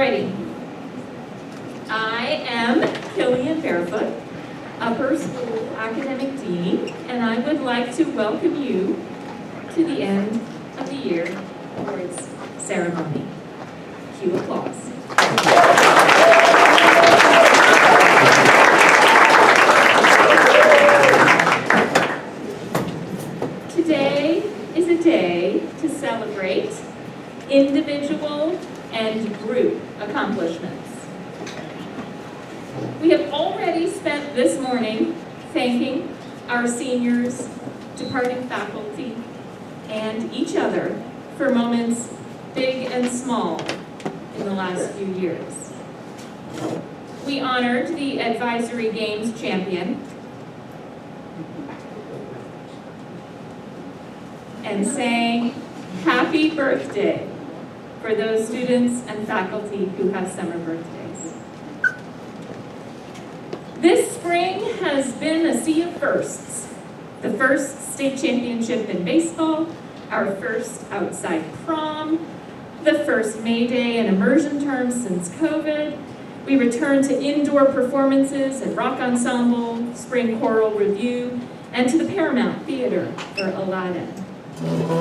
Alrighty. I am Killian Barefoot, Upper School Academic Dean, and I would like to welcome you to the end of the year awards ceremony. Cue applause. Today is a day to celebrate individual and group accomplishments. We have already spent this morning thanking our seniors, departing faculty, and each other for moments big and small in the last few years. We honored the Advisory Games champion and sang happy birthday for those students and faculty who have summer birthdays. This spring has been a sea of firsts. The first state championship in baseball, our first outside prom, the first May Day and immersion terms since COVID. We returned to indoor performances at Rock Ensemble, Spring Choral Review, and to the Paramount Theater for Aladdin.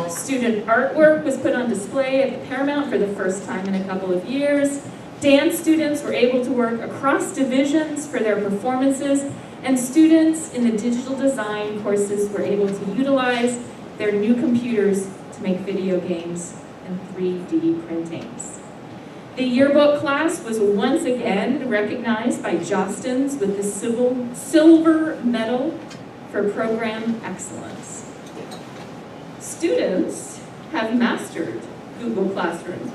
Student artwork was put on display at the Paramount for the first time in a couple of years. Dance students were able to work across divisions for their performances, and students in the digital design courses were able to utilize their new computers to make video games and 3D printings. The yearbook class was once again recognized by Jostens with the Silver Medal for Program Excellence. Students have mastered Google Classroom,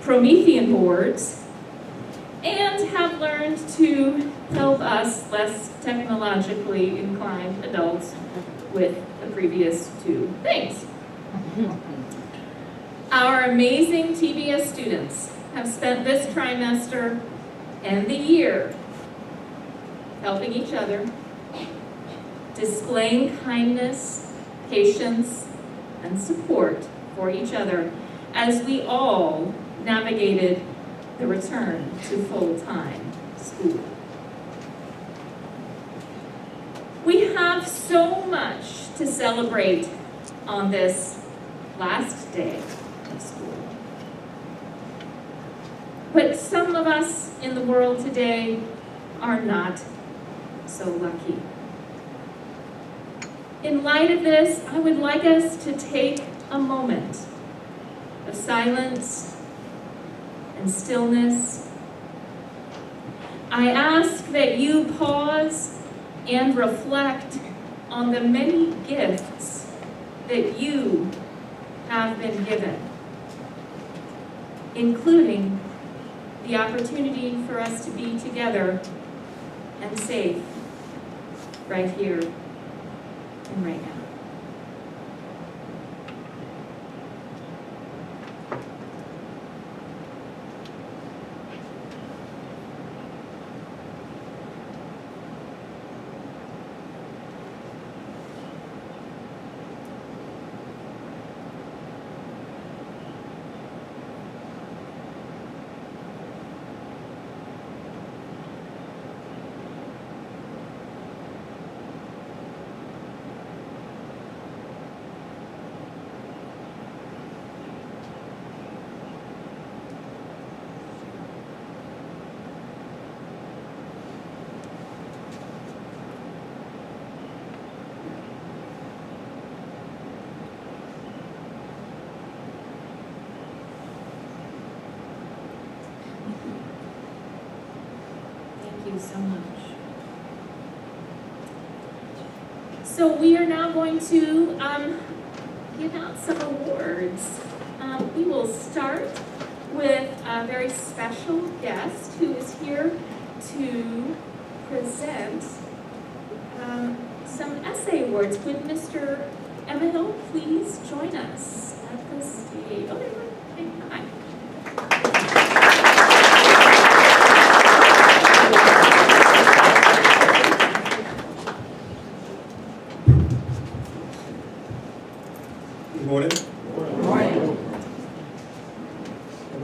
Promethean boards, and have learned to help us less technologically inclined adults with the previous two things. Our amazing TBS students have spent this trimester and the year helping each other, displaying kindness, patience, and support for each other as we all navigated the return to full-time school. We have so much to celebrate on this last day of school. But some of us in the world today are not so lucky. In light of this, I would like us to take a moment of silence and stillness. I ask that you pause and reflect on the many gifts that you have been given, including the opportunity for us to be together and safe right here and right now. Thank you so much. So we are now going to give out some awards. We will start with a very special guest who is here to present some essay awards. Would Mr. Emmahill please join us at the stage? Oh, there you are. Hi. Good morning. Good morning.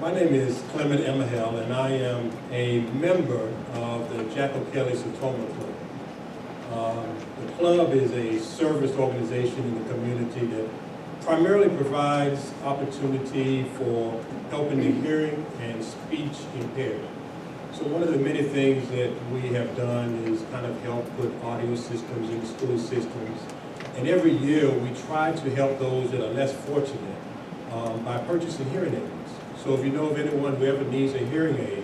My name is Clement Emahel, and I am a member of the Jack O'Kelly Sertoma Club. The club is a service organization in the community that primarily provides opportunity for helping the hearing and speech impaired. So one of the many things that we have done is kind of help put audio systems in school systems. And every year we try to help those that are less fortunate by purchasing hearing aids. So if you know of anyone who ever needs a hearing aid,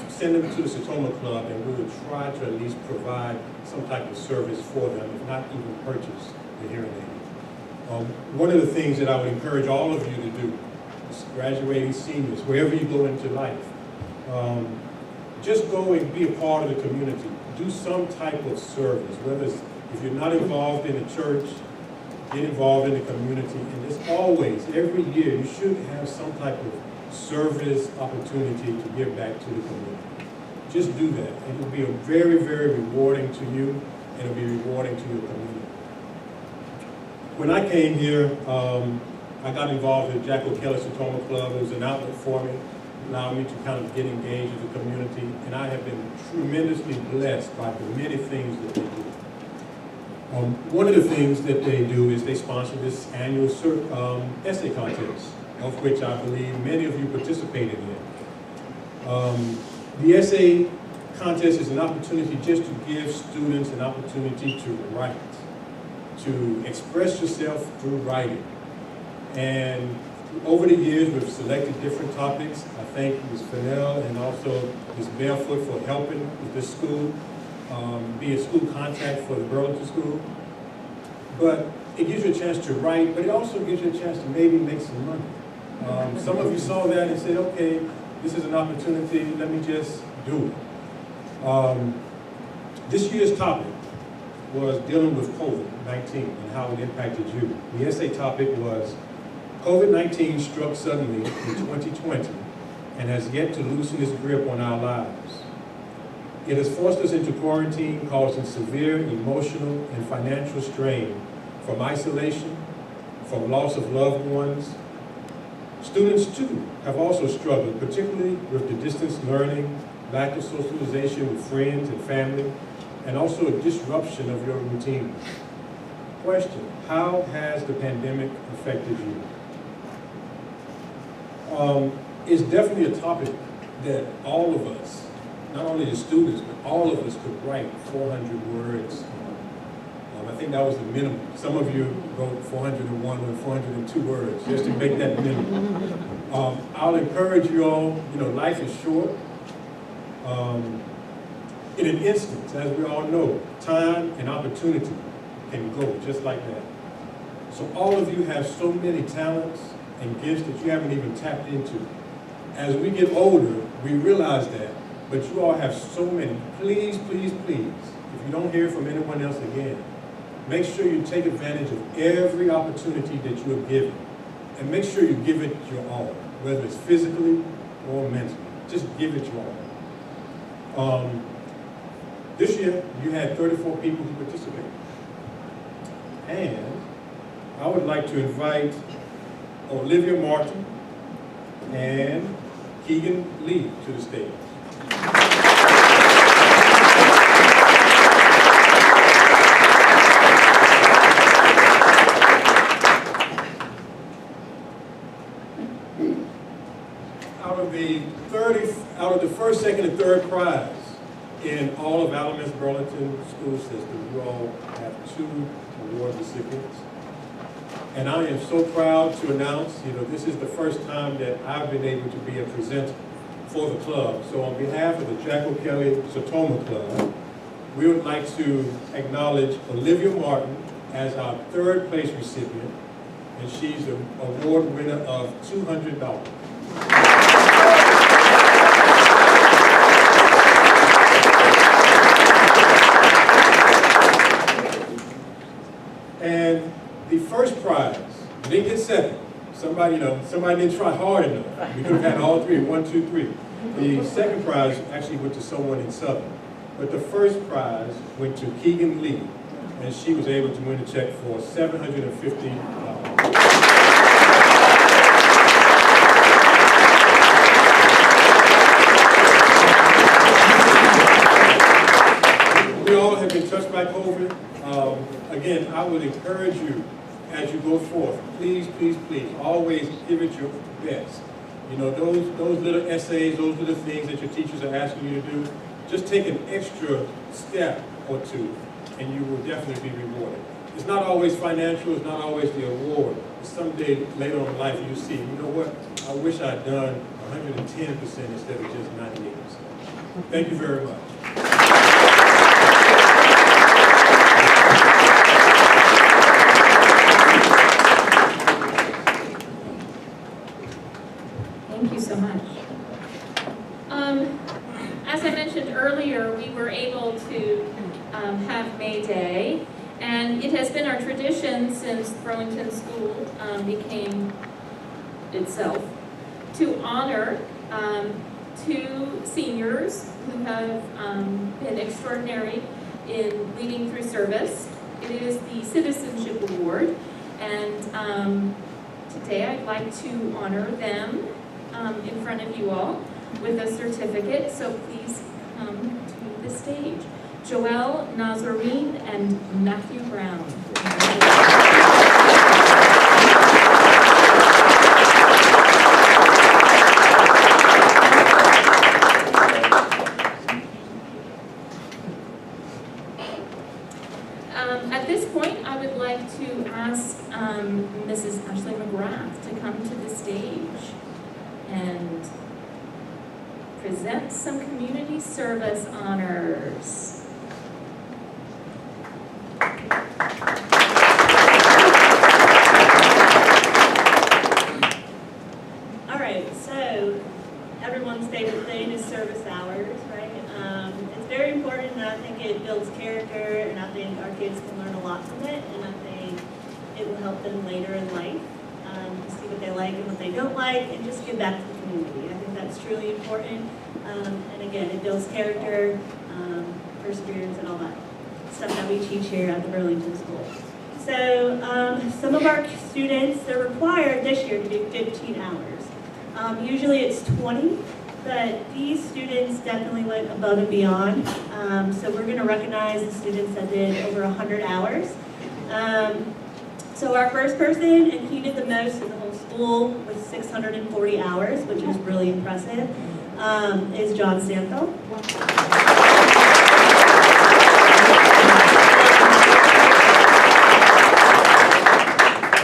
send them to the Sertoma Club and we will try to at least provide some type of service for them, if not even purchase the hearing aid. One of the things that I would encourage all of you to do, graduating seniors, wherever you go into life, just go and be a part of the community. Do some type of service, whether it's, if you're not involved in the church, get involved in the community. And it's always, every year, you should have some type of service opportunity to give back to the community. Just do that. It will be very, very rewarding to you, and it will be rewarding to your community. When I came here, I got involved in Jack O'Kelly Sertoma Club. It was an outlet for me, allowed me to kind of get engaged with the community, and I have been tremendously blessed by the many things that they do. One of the things that they do is they sponsor this annual essay contest, of which I believe many of you participated in. The essay contest is an opportunity just to give students an opportunity to write, to express yourself through writing. And over the years, we've selected different topics. I thank Ms. Fennell and also Ms. Barefoot for helping with this school, be a school contact for the Burlington School. But it gives you a chance to write, but it also gives you a chance to maybe make some money. Some of you saw that and said, okay, this is an opportunity, let me just do it. This year's topic was dealing with COVID-19 and how it impacted you. The essay topic was COVID-19 struck suddenly in 2020 and has yet to loosen its grip on our lives. It has forced us into quarantine, causing severe emotional and financial strain from isolation, from loss of loved ones. Students, too, have also struggled, particularly with the distance learning, lack of socialization with friends and family, and also a disruption of your routine. Question: how has the pandemic affected you? It's definitely a topic that all of us, not only the students, but all of us could write 400 words. I think that was the minimum. Some of you wrote 401 or 402 words just to make that minimum. I'll encourage you all, life is short. In an instant, as we all know, time and opportunity can go just like that. So all of you have so many talents and gifts that you haven't even tapped into. As we get older, we realize that, but you all have so many. Please, please, please, if you don't hear from anyone else again, make sure you take advantage of every opportunity that you are given, and make sure you give it your all, whether it's physically or mentally. Just give it your all. This year, you had 34 people who participated. And I would like to invite Olivia Martin and Keegan Lee to the stage. Out of the first, second, and third prize in all of Alamance Burlington school system, you all have 2 award recipients. And I am so proud to announce, this is the first time that I've been able to be a presenter for the club. So on behalf of the Jack O'Kelly Sertoma Club, we would like to acknowledge Olivia Martin as our 3rd place recipient, and she's an award winner of $200. And the first prize, we didn't get 7. Somebody didn't try hard enough. We could have had all 3, 1, 2, 3. The second prize actually went to someone in Southern. But the first prize went to Keegan Lee, and she was able to win a check for $750. touched by COVID. Again, I would encourage you as you go forth, please, please, please, always give it your best. You know, those little essays, those little things that your teachers are asking you to do, just take an extra step or two, and you will definitely be rewarded. It's not always financial, it's not always the award. Someday later in life you see, you know what, I wish I'd done 110% instead of just 98%. Thank you very much. Thank you so much. As I mentioned earlier, we were able to have May Day, and it has been our tradition since Burlington School became itself to honor two seniors who have been extraordinary in leading through service. It is the Citizenship Award, and today I'd like to honor them in front of you all with a certificate, so please come to the stage. Joelle Nazarene and Matthew Brown. At this point, I would like to ask Mrs. Ashley McGrath to come to the stage and present some community service honors. All right, so everyone's favorite thing is service hours, right? It's very important, and I think it builds character, and I think our kids can learn a lot from it, and I think it will help them later in life to see what they like and what they don't like, and just give back to the community. I think that's truly important, and again, it builds character, perseverance, and all that stuff that we teach here at the Burlington School. So some of our students, they're required this year to do 15 hours. Usually it's 20, but these students definitely went above and beyond. So we're going to recognize the students that did over 100 hours. So our first person, and he did the most in the whole school with 640 hours, which is really impressive, is John Santhel.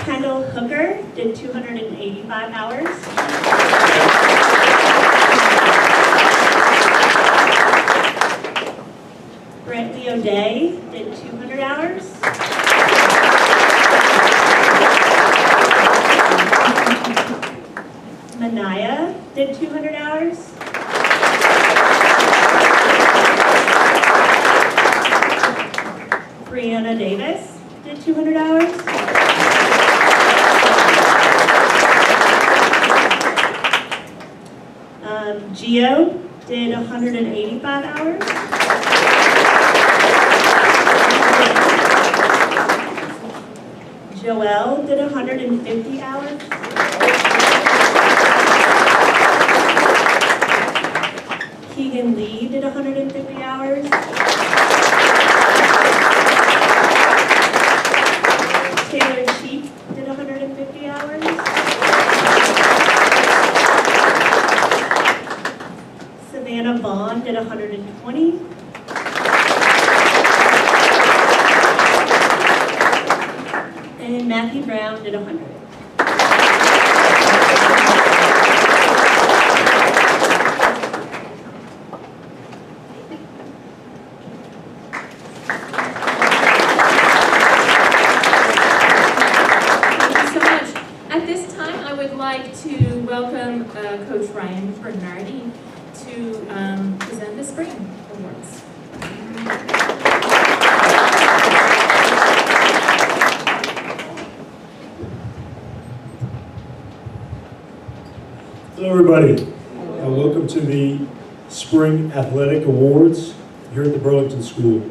Kendall Hooker did 285 hours. Brantley O'Day did 200 hours. Manaya did 200 hours. Brianna Davis did 200 hours. Gio did 185 hours. Joelle did 150 hours. Keegan Lee did 150 hours. Taylor Sheep did 150 hours. Savannah Vaughn did 120. And Matthew Brown did 100. To welcome Coach Ryan Bernardi to present the spring awards. Hello everybody, welcome to the Spring Athletic Awards here at the Burlington School.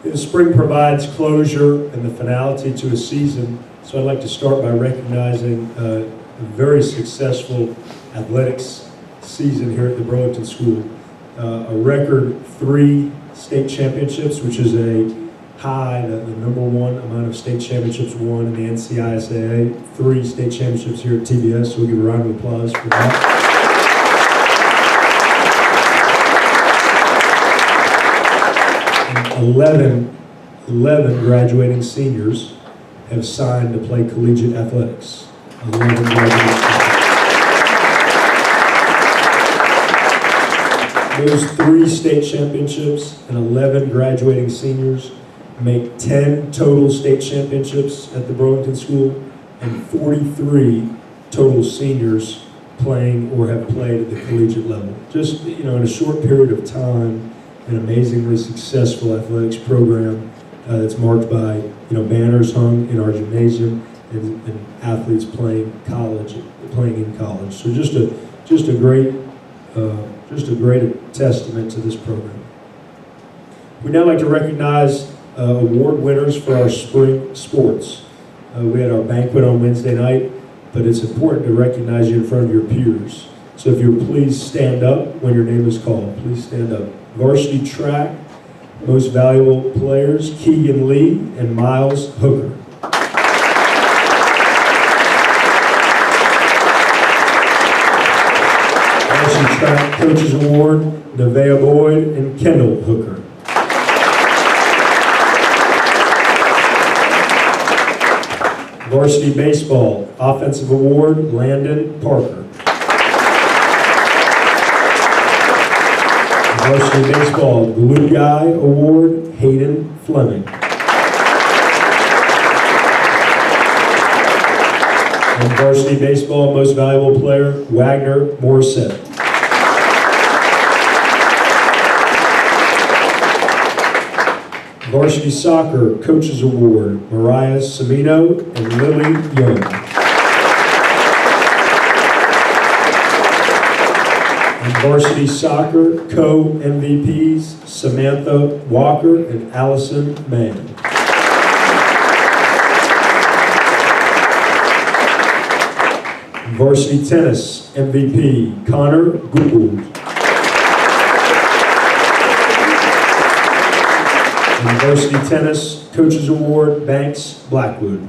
The spring provides closure and the finality to a season, so I'd like to start by recognizing a very successful athletics season here at the Burlington School. a record 3 state championships, which is a high, the number one amount of state championships won in the NCISAA. 3 state championships here at TBS, so we'll give a round of applause for that. And 11 graduating seniors have signed to play collegiate athletics. 11 graduating seniors. Those 3 state championships and 11 graduating seniors make 10 total state championships at the Burlington School and 43 total seniors playing or have played at the collegiate level. Just, in a short period of time, an amazingly successful athletics program that's marked by, banners hung in our gymnasium and athletes playing in college. So just a great testament to this program. We'd now like to recognize award winners for our spring sports. We had our banquet on Wednesday night, but it's important to recognize you in front of your peers. So if you'll please stand up when your name is called. Please stand up. Varsity track, most valuable players, Keegan Lee and Miles Hooker. Varsity track coaches award, Nevaeh Boyd and Kendall Hooker. Varsity baseball, offensive award, Landon Parker. Varsity baseball, glue guy award, Hayden Fleming. And varsity baseball, most valuable player, Wagner Morissette. Varsity soccer, coaches award, Mariah Semino and Lily Young. And varsity soccer, co-MVPs, Samantha Walker and Allison Mann. Varsity tennis, MVP, Connor Gould. And varsity tennis, coaches award, Banks Blackwood.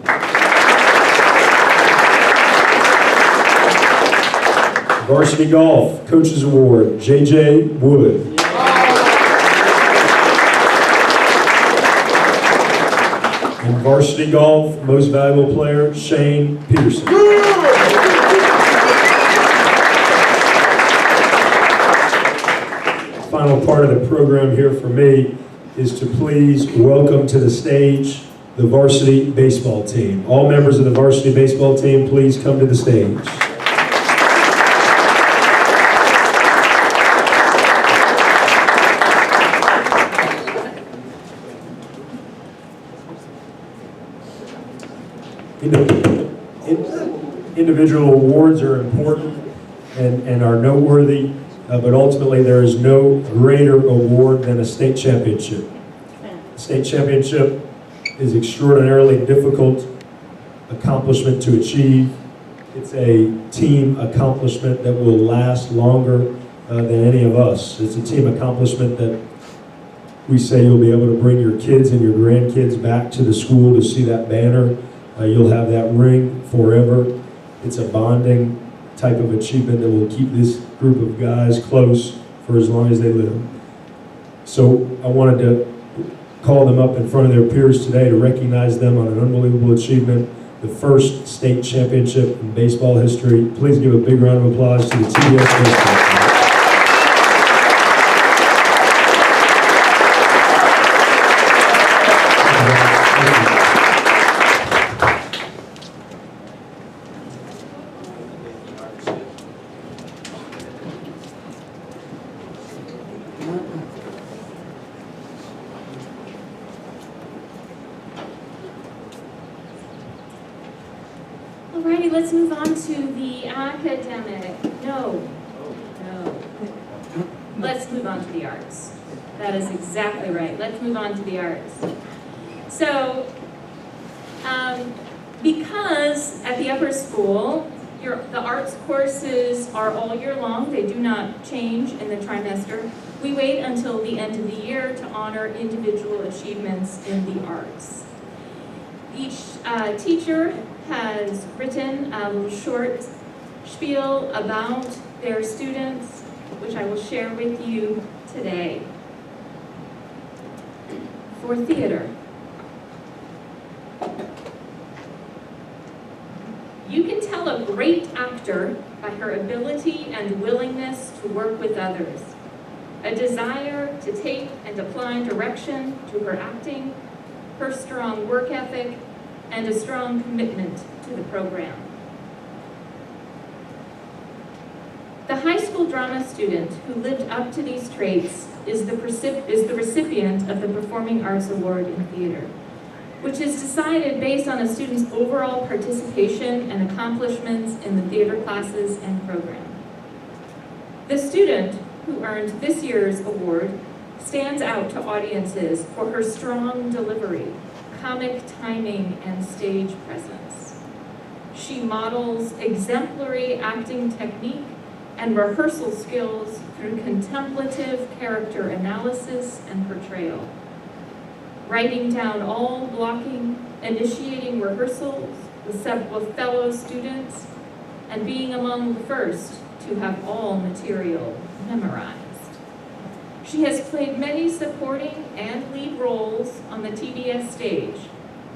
Varsity golf, coaches award, JJ Wood. And varsity golf, most valuable player, Shane Peterson. Final part of the program here for me is to please welcome to the stage the varsity baseball team. All members of the varsity baseball team, please come to the stage. Individual awards are important and are noteworthy, but ultimately there is no greater award than a state championship. A state championship is extraordinarily difficult accomplishment to achieve. It's a team accomplishment that will last longer than any of us. It's a team accomplishment that we say you'll be able to bring your kids and your grandkids back to the school to see that banner. You'll have that ring forever. It's a bonding type of achievement that will keep this group of guys close for as long as they live. So I wanted to call them up in front of their peers today to recognize them on an unbelievable achievement, the first state championship in baseball history. Please give a big round of applause to the TBS baseball team. Alrighty, let's move on to the academic. No. Let's move on to the arts. That is exactly right. Let's move on to the arts. So, because at the upper school, The arts courses are all year long. They do not change in the trimester. We wait until the end of the year to honor individual achievements in the arts. Each teacher has written a little short spiel about their students, which I will share with you today. For theater. You can tell a great actor by her ability and willingness to work with others, a desire to take and apply direction to her acting, her strong work ethic, and a strong commitment to the program. The high school drama student who lived up to these traits is the recipient of the Performing Arts Award in Theater, which is decided based on a student's overall participation and accomplishments in the theater classes and program. The student who earned this year's award stands out to audiences for her strong delivery, comic timing, and stage presence. She models exemplary acting technique and rehearsal skills through contemplative character analysis and portrayal, writing down all blocking, initiating rehearsals with fellow students, and being among the first to have all material memorized. She has played many supporting and lead roles on the TBS stage,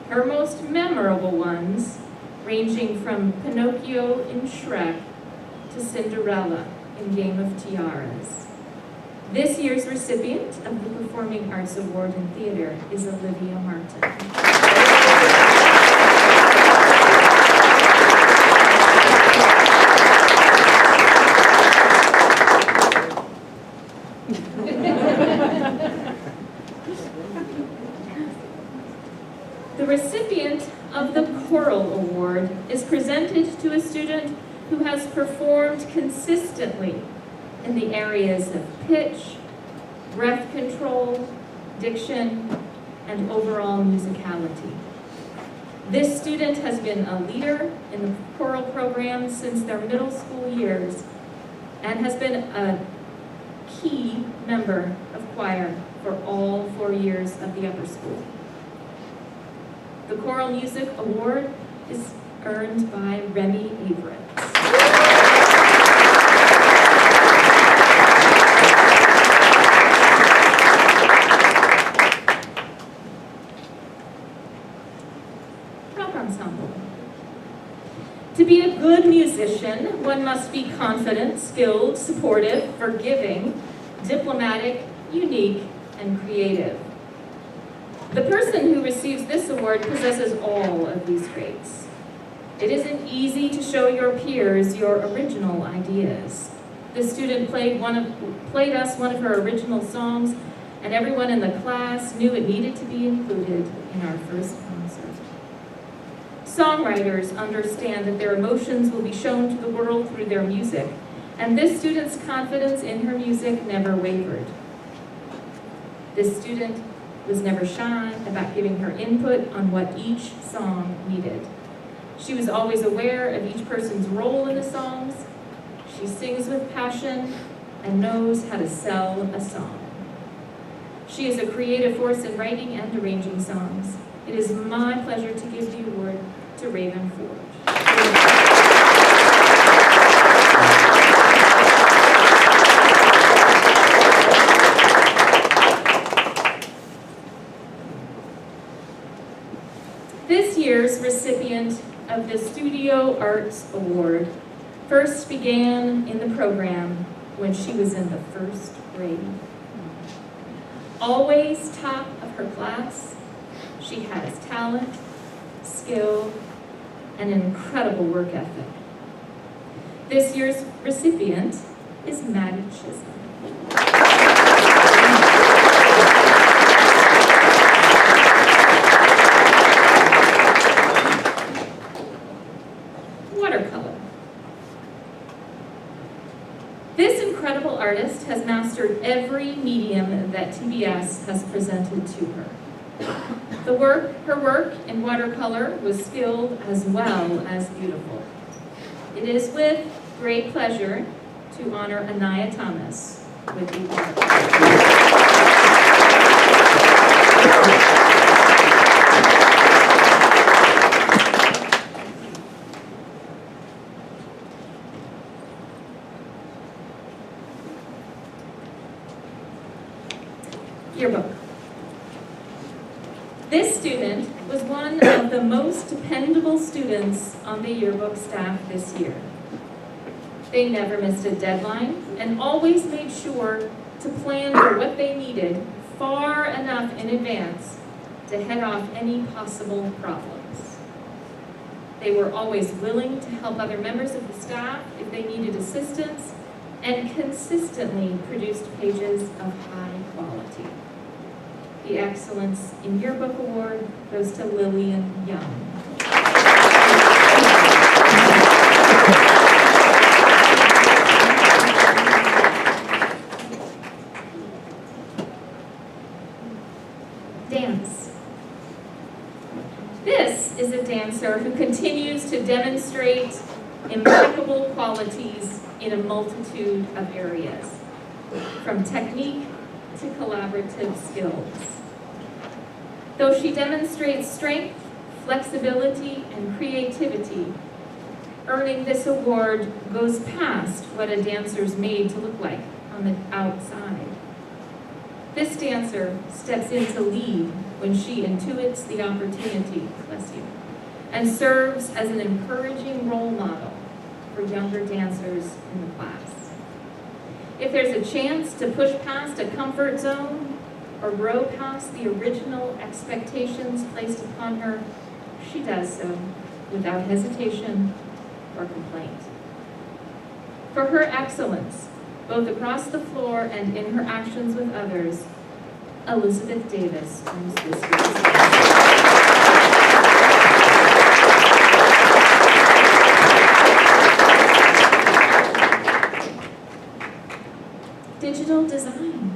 her most memorable ones ranging from Pinocchio in Shrek to Cinderella in Game of Tiaras. This year's recipient of the Performing Arts Award in Theater is Olivia Martin. The recipient of the Choral Award is presented to a student who has performed consistently in the areas of pitch, breath control, diction, and overall musicality. This student has been a leader in the choral program since their middle school years and has been a key member of choir for all 4 years of the upper school. The Choral Music Award is earned by Remy Averett. Rock ensemble. To be a good musician, one must be confident, skilled, supportive, forgiving, diplomatic, unique, and creative. The person who receives this award possesses all of these traits. It isn't easy to show your peers your original ideas. This student played us one of her original songs, and everyone in the class knew it needed to be included in our first concert. Songwriters understand that their emotions will be shown to the world through their music, and this student's confidence in her music never wavered. This student was never shy about giving her input on what each song needed. She was always aware of each person's role in the songs. She sings with passion and knows how to sell a song. She is a creative force in writing and arranging songs. It is my pleasure to give the award to Raven Forge. This year's recipient of the Studio Arts Award first began in the program when she was in the first grade. Always top of her class, she has talent, skill, and an incredible work ethic. This year's recipient is Maddie Chisholm. Watercolor. This incredible artist has mastered every medium that TBS has presented to her. Her work in watercolor was skilled as well as beautiful. It is with great pleasure to honor Anaya Thomas with the award. Yearbook. This student was one of the most dependable students on the yearbook staff this year. They never missed a deadline and always made sure to plan for what they needed far enough in advance to head off any possible problems. They were always willing to help other members of the staff if they needed assistance and consistently produced pages of high quality. The Excellence in Yearbook Award goes to Lillian Young. Dance. This is a dancer who continues to demonstrate impeccable qualities in a multitude of areas, from technique to collaborative skills. Though she demonstrates strength, flexibility, and creativity, earning this award goes past what a dancer's made to look like on the outside. This dancer steps in to lead when she intuits the opportunity, bless you, and serves as an encouraging role model for younger dancers in the class. If there's a chance to push past a comfort zone or grow past the original expectations placed upon her, she does so without hesitation or complaint. For her excellence, both across the floor and in her actions with others, Elizabeth Davis earns this year's Digital design.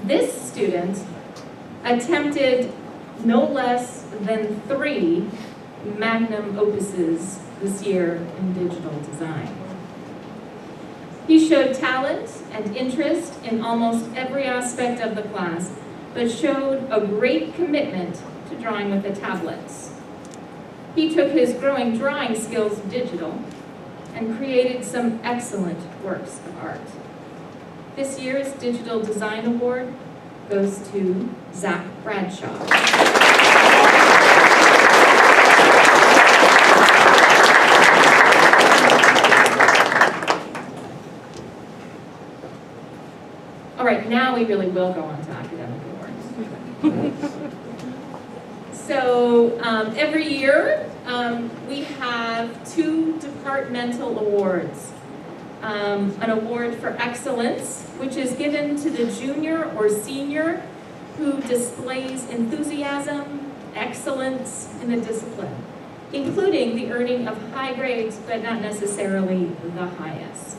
This student attempted no less than 3 magnum opuses this year in digital design. He showed talent and interest in almost every aspect of the class, but showed a great commitment to drawing with the tablets. He took his growing drawing skills digital and created some excellent works of art. This year's Digital Design Award goes to Zach Bradshaw. All right, now we really will go on to academic awards. So every year we have 2 departmental awards. An award for excellence, which is given to the junior or senior who displays enthusiasm, excellence in the discipline, including the earning of high grades, but not necessarily the highest.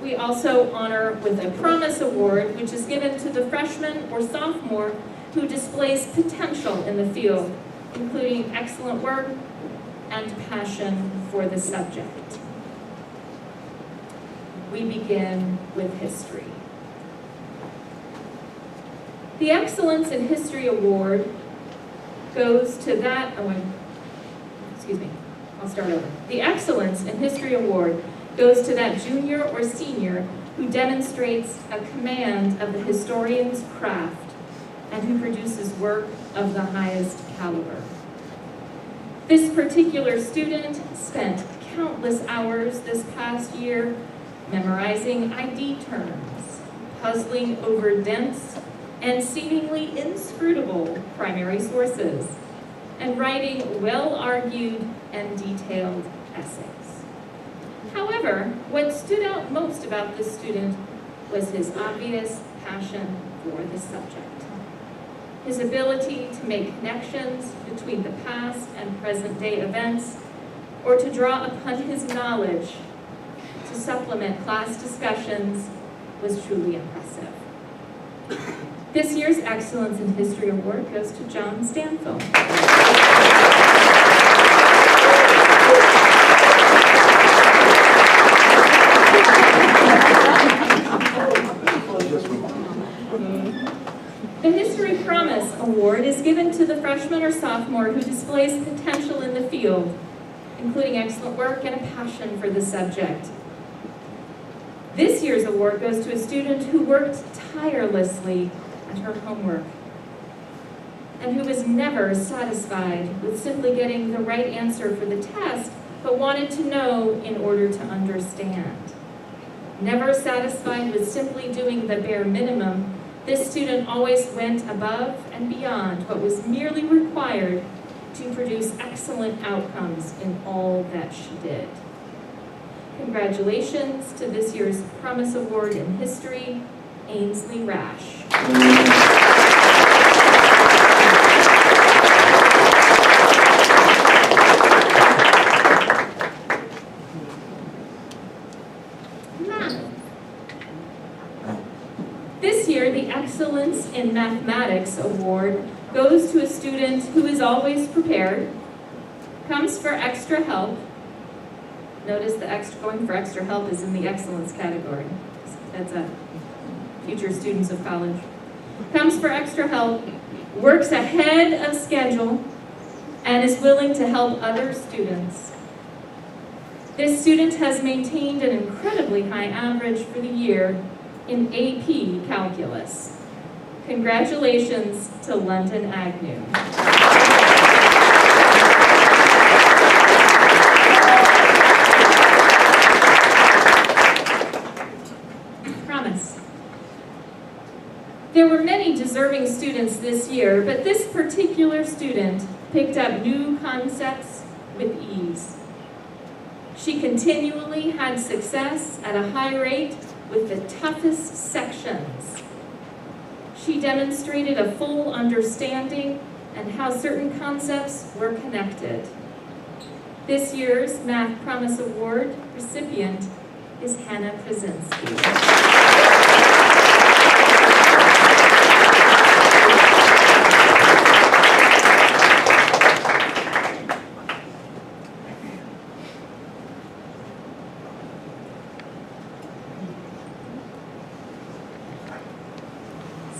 We also honor with a Promise Award, which is given to the freshman or sophomore who displays potential in the field, including excellent work and passion for the subject. We begin with history. The Excellence in History Award goes to that, I'll start over. The Excellence in History Award goes to that junior or senior who demonstrates a command of the historian's craft and who produces work of the highest caliber. This particular student spent countless hours this past year memorizing ID terms, puzzling over dense and seemingly inscrutable primary sources, and writing well-argued and detailed essays. However, what stood out most about this student was his obvious passion for the subject. His ability to make connections between the past and present day events, or to draw upon his knowledge to supplement class discussions, was truly impressive. This year's Excellence in History Award goes to John Stanfield. The History Promise Award is given to the freshman or sophomore who displays potential in the field, including excellent work and a passion for the subject. This year's award goes to a student who worked tirelessly at her homework and who was never satisfied with simply getting the right answer for the test, but wanted to know in order to understand. Never satisfied with simply doing the bare minimum, this student always went above and beyond what was merely required to produce excellent outcomes in all that she did. Congratulations to this year's Promise Award in History, Ainsley Rash. This year, the Excellence in Mathematics Award goes to a student who is always prepared, comes for extra help. Notice going for extra help is in the excellence category. That's future students of college. Comes for extra help, works ahead of schedule, and is willing to help other students. This student has maintained an incredibly high average for the year in AP Calculus. Congratulations to London Agnew. Promise. There were many deserving students this year, but this particular student picked up new concepts with ease. She continually had success at a high rate with the toughest sections. She demonstrated a full understanding and how certain concepts were connected. This year's Math Promise Award recipient is Hannah Krasinski.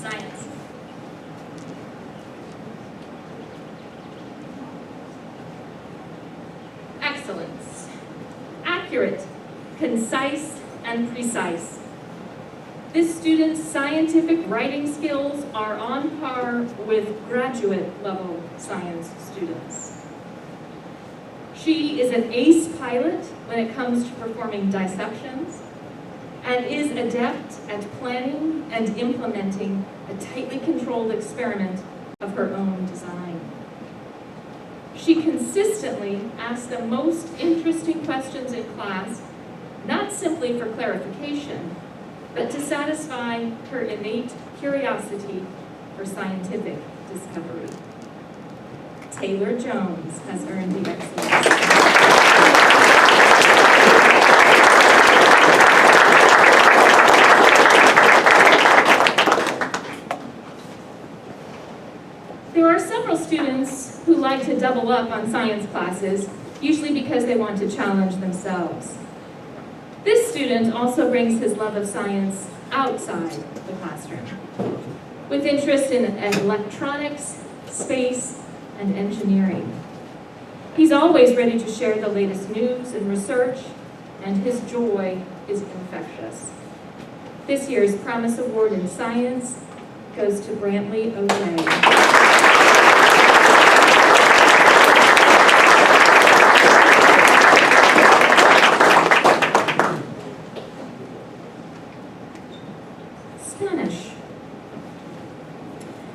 Science. Excellence. Accurate, concise, and precise. This student's scientific writing skills are on par with graduate-level science students. She is an ace pilot when it comes to performing dissections, and is adept at planning and implementing a tightly controlled experiment of her own design. She consistently asks the most interesting questions in class, not simply for clarification, but to satisfy her innate curiosity for scientific discovery. Taylor Jones has earned the excellence. There are several students who like to double up on science classes, usually because they want to challenge themselves. This student also brings his love of science outside the classroom, with interest in electronics, space, and engineering. He's always ready to share the latest news and research, and his joy is infectious. This year's Promise Award in Science goes to Brantley O'Day. Spanish.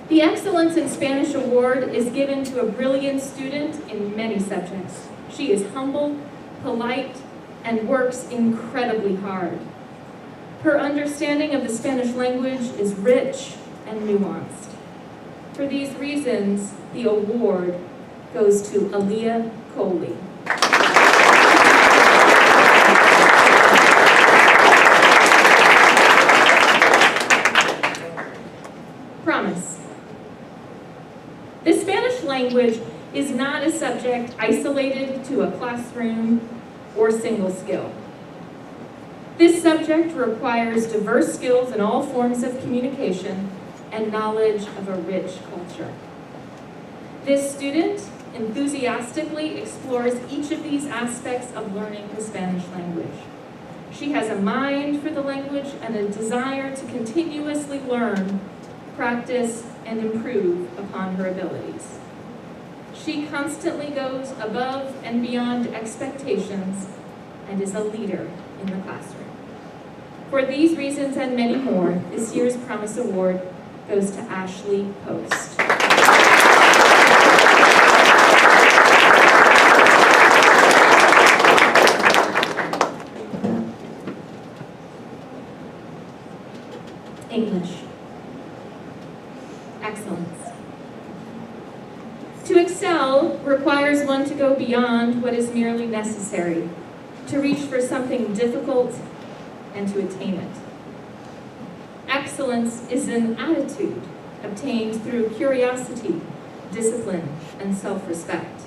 The Excellence in Spanish Award is given to a brilliant student in many subjects. She is humble, polite, and works incredibly hard. Her understanding of the Spanish language is rich and nuanced. For these reasons, the award goes to Aaliyah Coley. Promise. The Spanish language is not a subject isolated to a classroom or single skill. This subject requires diverse skills in all forms of communication and knowledge of a rich culture. This student enthusiastically explores each of these aspects of learning the Spanish language. She has a mind for the language and a desire to continuously learn, practice, and improve upon her abilities. She constantly goes above and beyond expectations and is a leader in the classroom. For these reasons and many more, this year's Promise Award goes to Ashley Post. English. Excellence. To excel requires one to go beyond what is merely necessary, to reach for something difficult and to attain it. Excellence is an attitude obtained through curiosity, discipline, and self-respect.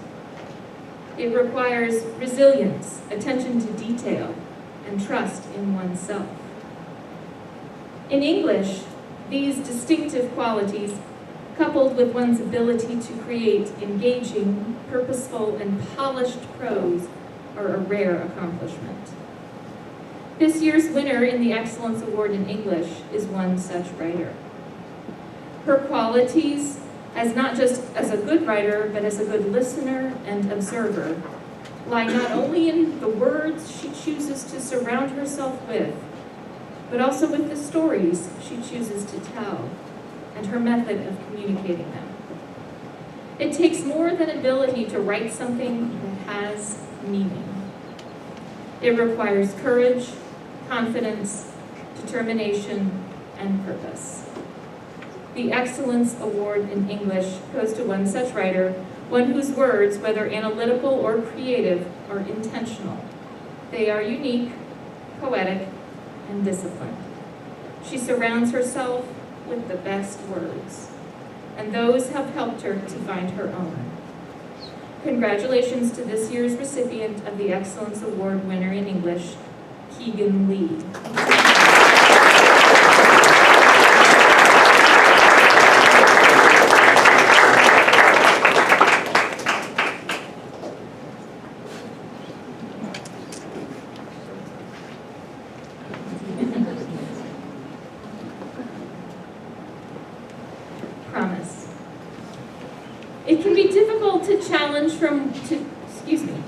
It requires resilience, attention to detail, and trust in oneself. In English, these distinctive qualities, coupled with one's ability to create engaging, purposeful, and polished prose, are a rare accomplishment. This year's winner in the Excellence Award in English is one such writer. Her qualities, as not just as a good writer, but as a good listener and observer, lie not only in the words she chooses to surround herself with, but also with the stories she chooses to tell and her method of communicating them. It takes more than ability to write something that has meaning. It requires courage, confidence, determination, and purpose. The Excellence Award in English goes to one such writer, one whose words, whether analytical or creative, are intentional. They are unique, poetic, and disciplined. She surrounds herself with the best words, and those have helped her to find her own. Congratulations to this year's recipient of the Excellence Award winner in English, Keegan Lee. Promise. It can be difficult to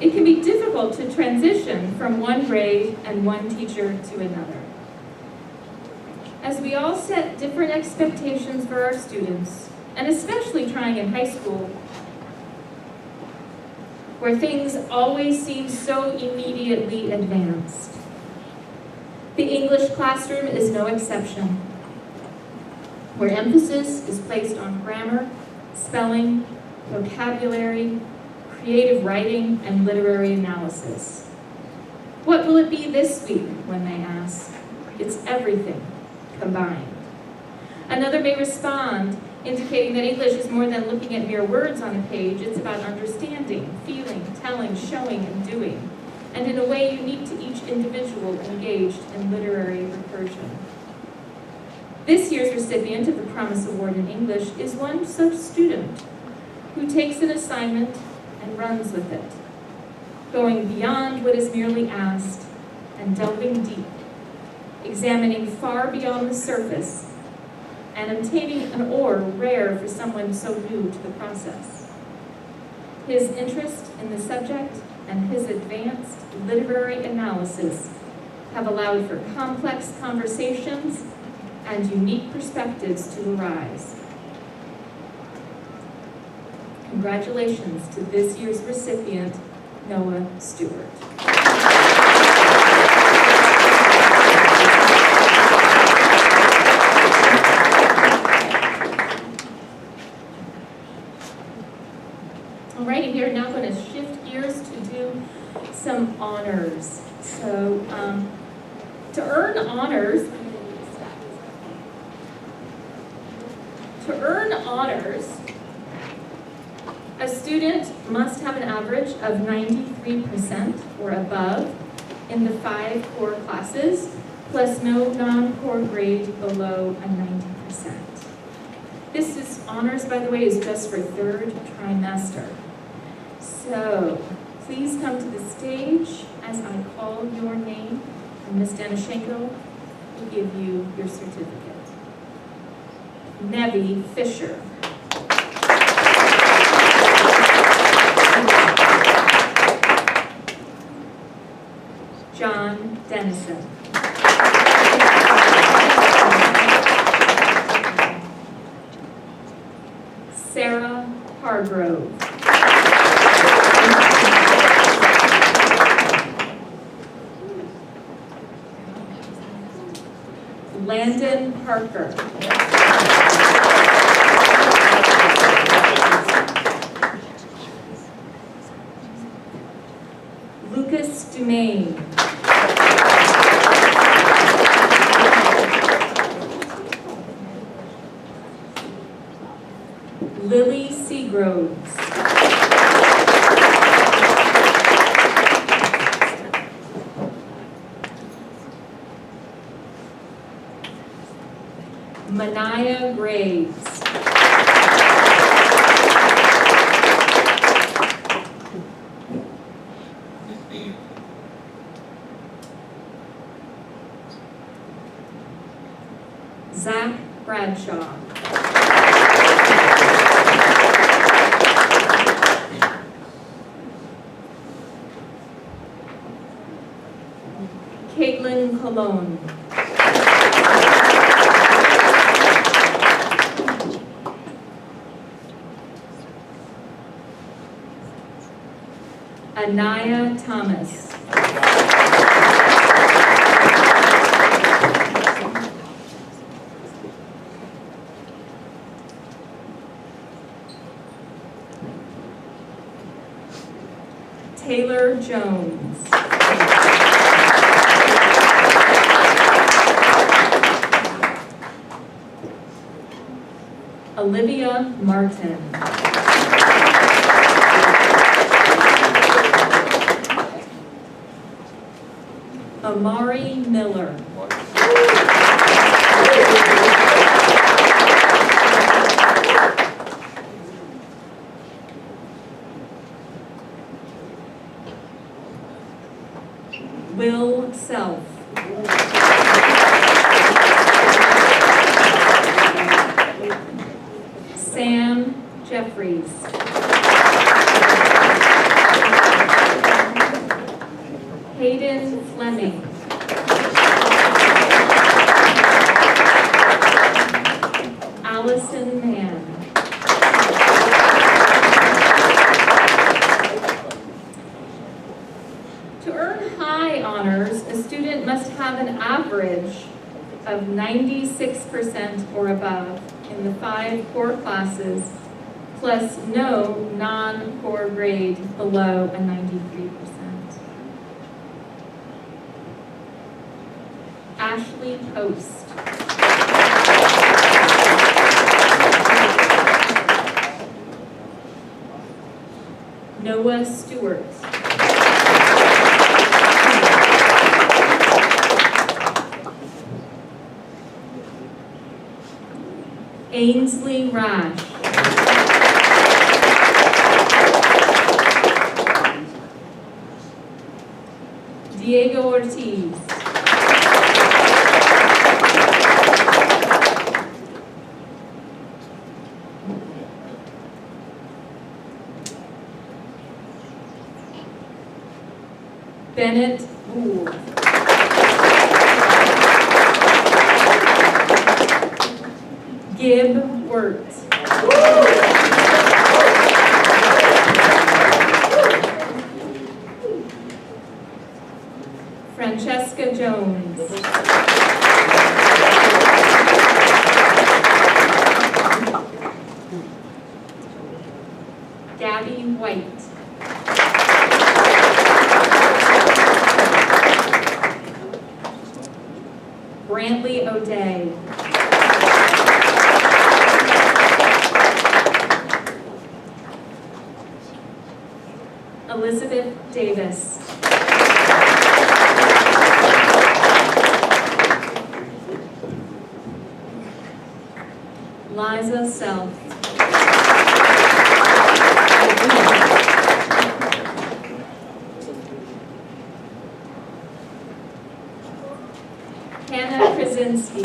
it can be difficult to transition from one grade and one teacher to another. As we all set different expectations for our students, and especially trying in high school, where things always seem so immediately advanced. The English classroom is no exception, where emphasis is placed on grammar, spelling, vocabulary, creative writing, and literary analysis. What will it be this week, one may ask? It's everything combined. Another may respond, indicating that English is more than looking at mere words on a page. It's about understanding, feeling, telling, showing, and doing, and in a way unique to each individual engaged in literary recursion. This year's recipient of the Promise Award in English is one such student who takes an assignment and runs with it, going beyond what is merely asked and delving deep, examining far beyond the surface, and obtaining an ore rare for someone so new to the process. His interest in the subject and his advanced literary analysis have allowed for complex conversations and unique perspectives to arise. Congratulations to this year's recipient, Noah Stewart. Alrighty, we are now going to shift gears to do some honors. So, to earn honors, a student must have an average of 93% or above in the 5 core classes, plus no non-core grade below a 90%. This is, honors, by the way, is just for 3rd trimester. So please come to the stage as I call your name, and Ms. Danishenko will give you your certificate. Nevi Fisher. John Dennison. Sarah Hargrove. Landon Parker. Lucas Dumaine. Lily Seagroves. Manaya Graves. Zach Bradshaw. Caitlin Colon. Anaya Thomas. Taylor Jones. Olivia Martin. Amari Miller. Will Self. Sam Jeffries. Hayden Fleming. Allison Mann. To earn high honors, a student must have an average of 96% or above in the 5 core classes, plus no non-core grade below a 93%. Ashley Post. Noah Stewart. Ainsley Rash. Diego Ortiz. Bennett Gould. Gib Wirt. Francesca Jones. Gabby White. Brantley O'Day. Elizabeth Davis. Liza Self. Hannah Krasinski.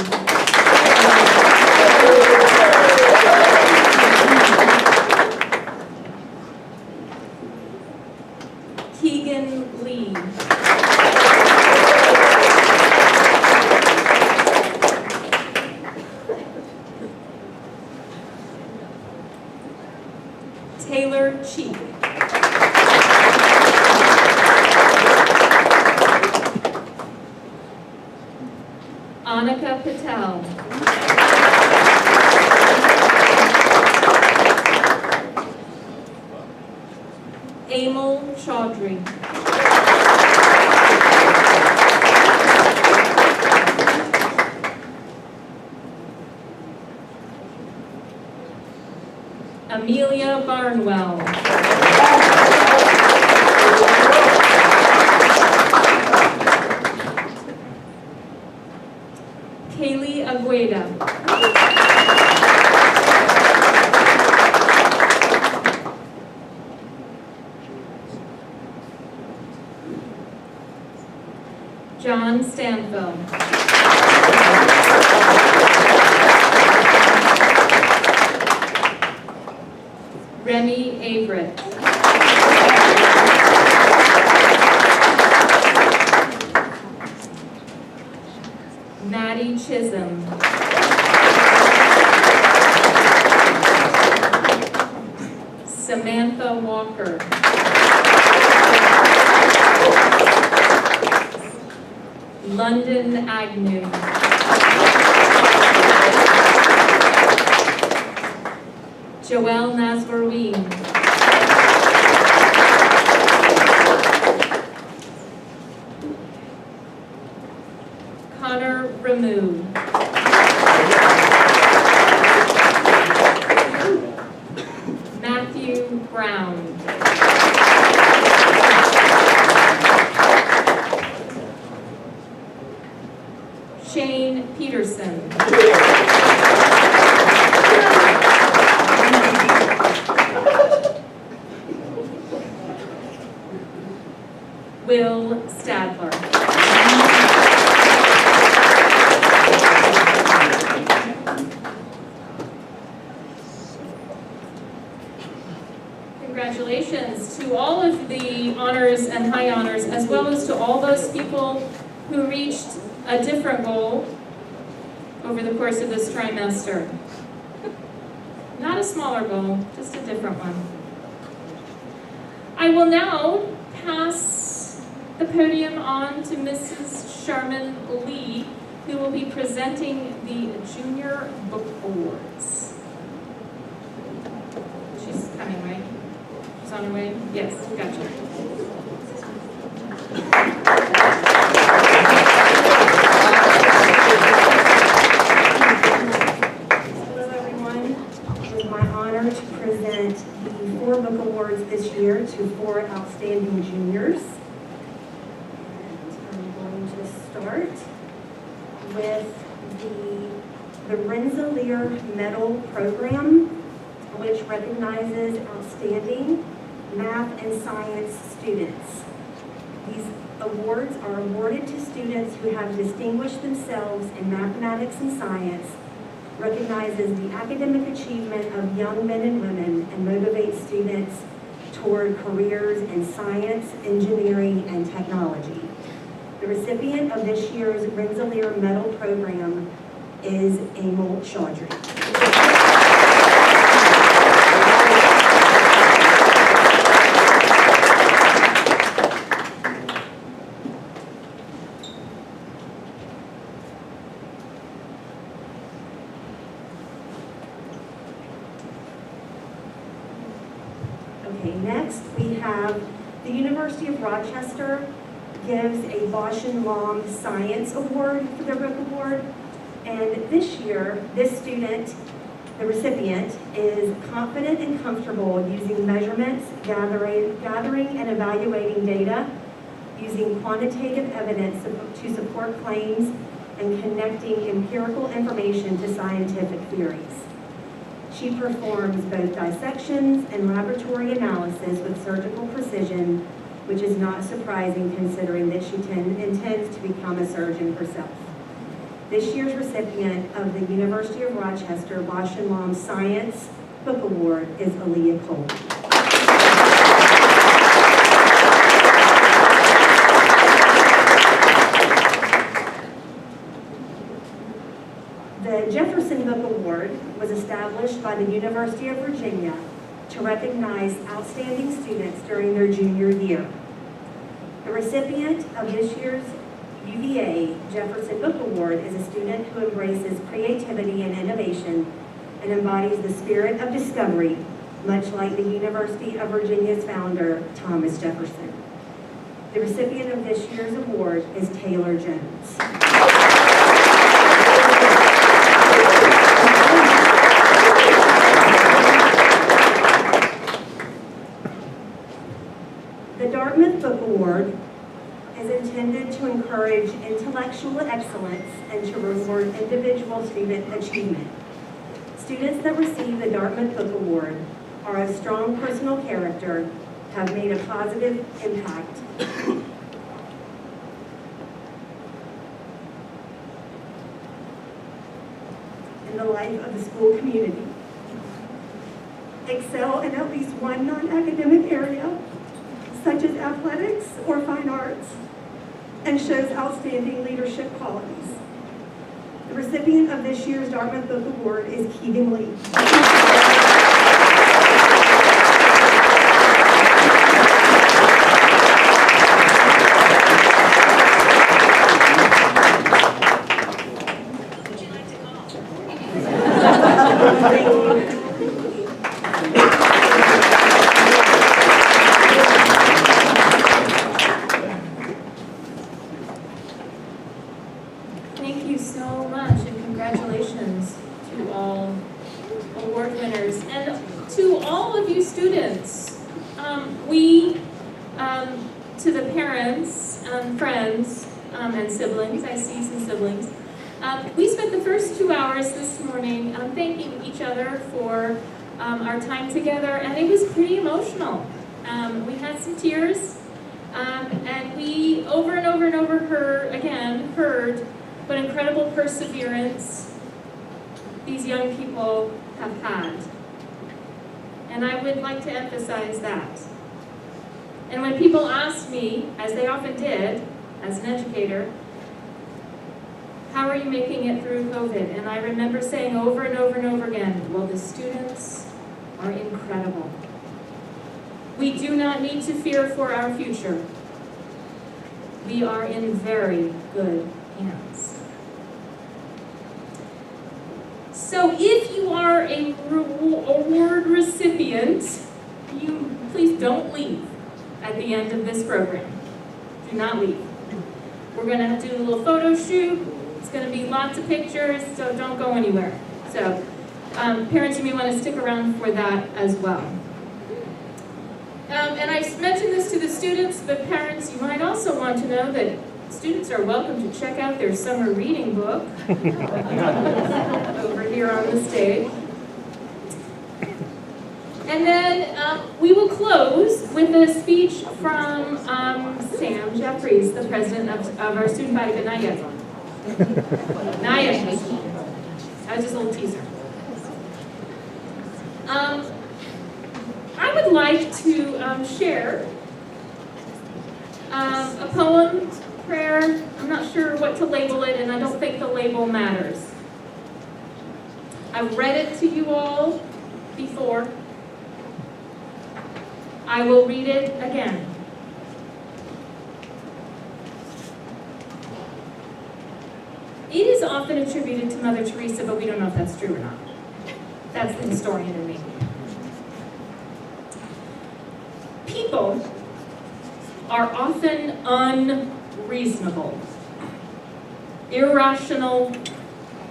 Keegan Lee. Taylor Cheek. Annika Patel. Emil Chaudhry. Amelia Barnwell. Kaylee Agueda. John Stanfill. Remy Averett. Maddie Chisholm. Samantha Walker. London Agnew. Joelle Nazwarine. Connor Ramu. Matthew Brown. Shane Peterson. Will Stadler. Congratulations to all of the honors and high honors, as well as to all those people who reached a different goal over the course of this trimester. Not a smaller goal, just a different one. I will now pass the podium on to Mrs. Sharman Lee, who will be presenting the Junior Book Awards. She's coming, right? She's on her way? Yes, gotcha. Hello, everyone. It is my honor to present the 4 book awards this year to 4 outstanding juniors. And I'm going to start with the Rensselaer Medal Program, which recognizes outstanding math and science students. These awards are awarded to students who have distinguished themselves in mathematics and science, recognizes the academic achievement of young men and women, and motivates students toward careers in science, engineering, and technology. The recipient of this year's Rensselaer Medal Program is Emil Chaudhry. Okay, next we have the University of Rochester gives a Bosch and Long Science Award for their book award. And this year, this student, the recipient, is confident and comfortable using measurements, gathering and evaluating data, using quantitative evidence to support claims, and connecting empirical information to scientific theories. She performs both dissections and laboratory analysis with surgical precision, which is not surprising considering that she intends to become a surgeon herself. This year's recipient of the University of Rochester Bosch and Lomb Science Book Award is Aaliyah Cole. The Jefferson Book Award was established by the University of Virginia to recognize outstanding students during their junior year. The recipient of this year's UVA Jefferson Book Award is a student who embraces creativity and innovation and embodies the spirit of discovery, much like the University of Virginia's founder, Thomas Jefferson. The recipient of this year's award is Taylor Jones. The Dartmouth Book Award is intended to encourage intellectual excellence and to reward individual student achievement. Students that receive the Dartmouth Book Award are of strong personal character, have made a positive impact in the life of the school community, excel in at least one non-academic area, such as athletics or fine arts, and shows outstanding leadership qualities. The recipient of this year's Dartmouth Book Award is Keegan Lee. Thank you so much, and congratulations to all award winners and to all of you students. To the parents, friends, and siblings, I see some siblings, we spent the first 2 hours this morning thanking each other for our time together, and it was pretty emotional. We had some tears, and we over and over and over heard what incredible perseverance these young people have had. And I would like to emphasize that. And when people ask me, as they often did, as an educator, how are you making it through COVID? And I remember saying over and over and over again, well, the students are incredible. We do not need to fear for our future. We are in very good hands. So if you are a award recipient, please don't leave at the end of this program. Do not leave. We're going to do a little photo shoot. It's going to be lots of pictures, so don't go anywhere. So parents, you may want to stick around for that as well. And I mentioned this to the students, but parents, you might also want to know that students are welcome to check out their summer reading book over here on the stage. And then we will close with a speech from Sam Jeffries, the president of our student body, but not yet. Not yet. That was just a little teaser. I would like to share a poem, prayer. I'm not sure what to label it, and I don't think the label matters. I've read it to you all before. I will read it again. It is often attributed to Mother Teresa, but we don't know if that's true or not. That's the historian in me. People are often unreasonable, irrational,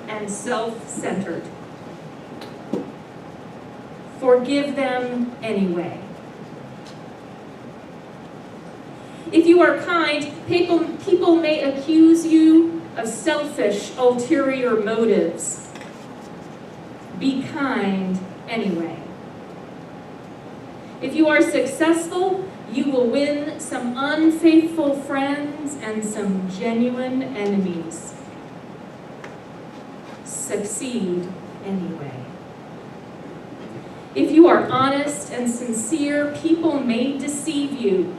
and self-centered. Forgive them anyway. If you are kind, people may accuse you of selfish, ulterior motives. Be kind anyway. If you are successful, you will win some unfaithful friends and some genuine enemies. Succeed anyway. If you are honest and sincere, people may deceive you.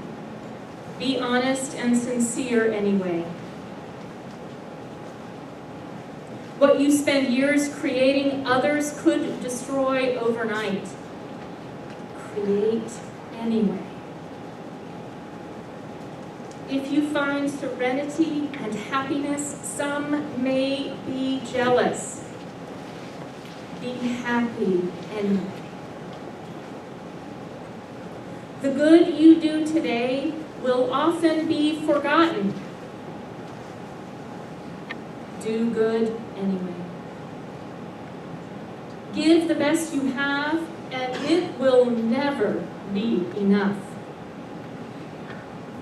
Be honest and sincere anyway. What you spend years creating, others could destroy overnight. Create anyway. If you find serenity and happiness, some may be jealous. Be happy anyway. The good you do today will often be forgotten. Do good anyway. Give the best you have, and it will never be enough.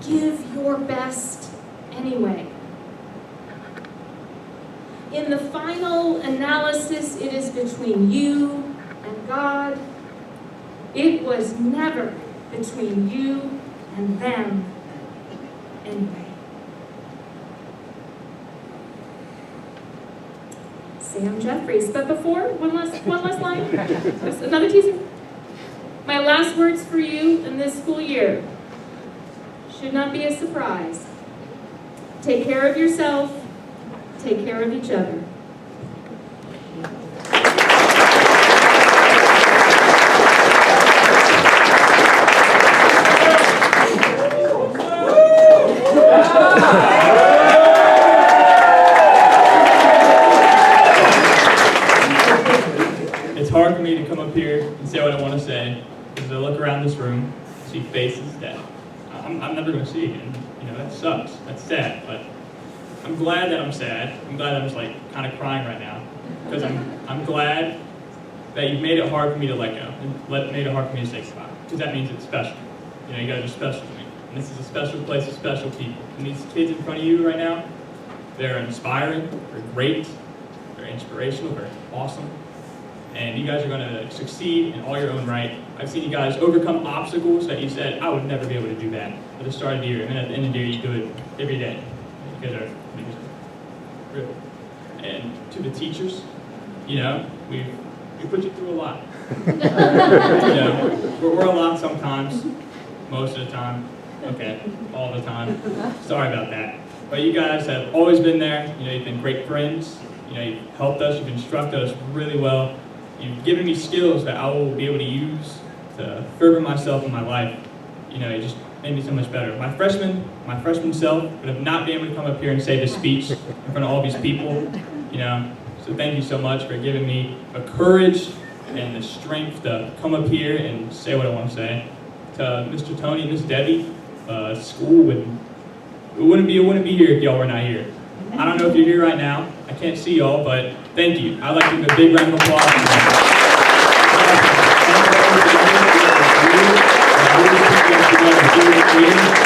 Give your best anyway. In the final analysis, it is between you and God. It was never between you and them anyway. Sam Jeffries. But before, one last line. Just another teaser. My last words for you in this school year should not be a surprise. Take care of yourself. Take care of each other. It's hard for me to come up here and say what I want to say, because I look around this room, see faces that I'm never going to see again. You know, that sucks. That's sad, but I'm glad that I'm sad. I'm glad I'm just like kind of crying right now, because I'm glad that you've made it hard for me to let go, and made it hard for me to say goodbye, because that means it's special. You know, you guys are special to me, and this is a special place with special people. And these kids in front of you right now, they're inspiring, they're great, they're inspirational, they're awesome. And you guys are going to succeed in all your own right. I've seen you guys overcome obstacles that you said, I would never be able to do that at the start of the year. And then at the end of the year, you do it every day. You guys are amazing. Really. And to the teachers, you know, we put you through a lot. You know, we're a lot sometimes, most of the time. Okay, all the time. Sorry about that. But you guys have always been there. You know, you've been great friends. You know, you've helped us, you've instructed us really well. You've given me skills that I will be able to use to further myself in my life. You know, it just made me so much better. My freshman self would have not been able to come up here and say this speech in front of all these people. You know, so thank you so much for giving me the courage and the strength to come up here and say what I want to say. To Mr. Tony and Miss Debbie, school wouldn't be here if y'all were not here. I don't know if you're here right now. I can't see y'all, but thank you. I'd like to give a big round of applause.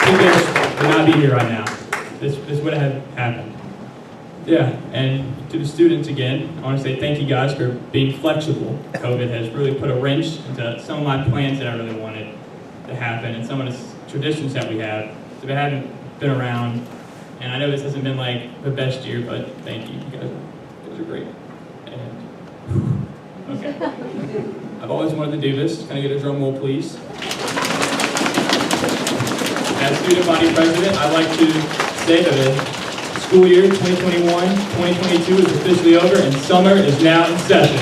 You would not be here right now. This would have happened. Yeah, and to the students again, I want to say thank you guys for being flexible. COVID has really put a wrench into some of my plans that I really wanted to happen, and some of the traditions that we have. So they haven't been around. And I know this hasn't been like the best year, but thank you. You guys are great. And okay. I've always wanted to do this. Can I get a drum roll, please? As student body president, I'd like to say that the school year 2021-2022 is officially over and summer is now in session.